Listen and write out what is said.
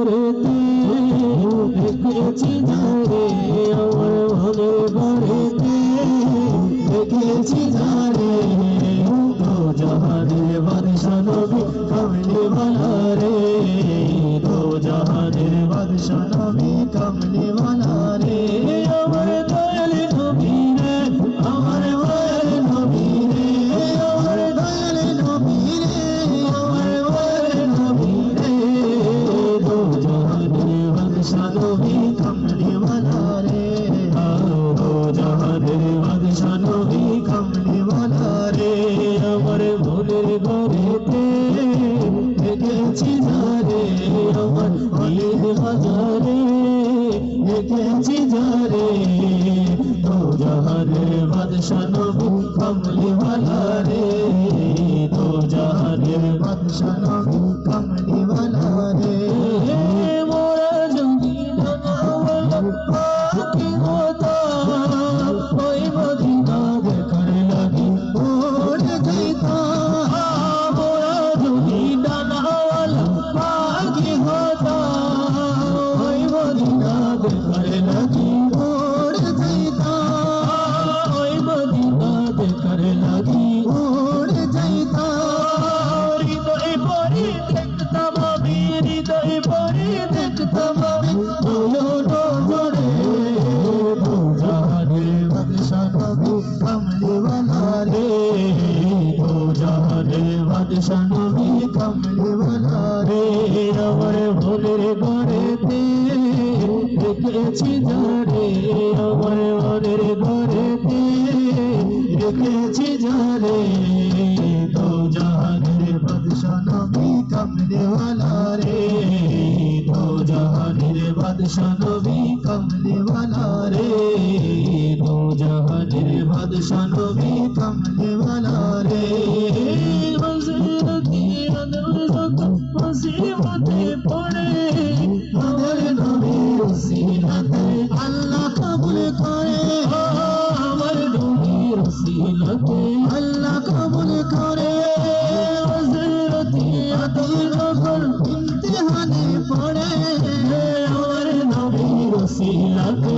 গড়েতে দেখেছি যারে আমার মনের গড়েতে দেখেছি যারে দো জাহানের বাদশা নবী কামলি ওয়ালা রে দো জাহানের বাদশা নবী কামলি ওয়ালা রে আমার দয়াল নবী রে আমার দয়াল নবী রে আমার দয়াল নবী রে আমার দয়াল নবী রে দো জাহানের বাদশা নবী কামলি ওয়ালা রে দো জাহানের বাদশা নবী কামলি ওয়ালা রে আমার মনের ঘরেতে দেখেছি যারে আমার দিল বাজারে দেখেছি যারে দো জাহানের বাদশা নবী কামলি ওয়ালা রে দো জাহানের বাদশা নবী কামলি ওয়ালা রে মোরা যদি জানাওয়ালা পাখি হতাম ওই মদিনা দেখার লাগি ওরে যাইতাম মোরা যদি জানাওয়ালা পাখি হতাম ওই মদিনা দেখার লাগি ওরে যাইতাম ওই মদিনা দেখার লাগি ওরে যাইতাম হৃদয় ভরে দেখতাম আমি হৃদয় ভরে দেখতাম আমি বলো নজরে দো জাহানের বাদশা নবী কামলি ওয়ালা রে দো জাহানের বাদশা নবী কামলি ওয়ালা রে আমার মনের ঘরেতে দেখেছি যারে আমার মনের ঘরেতে দেখেছি যারে দো জাহানের বাদশা নবী কামলি ওয়ালা রে দো জাহানের বাদশা নবী কামলি ওয়ালা রে দো জাহানের বাদশা নবী কামলি ওয়ালা রে মজরতি রদত মুসিবতে পড়ে আমার নবীর সিনাতে আল্লাহ কবুল করে আমার নবীর সিনাতে আল্লাহ কবুল করে মজরতি রদত ইমতিহানে পড়ে আমার নবীর সিনাতে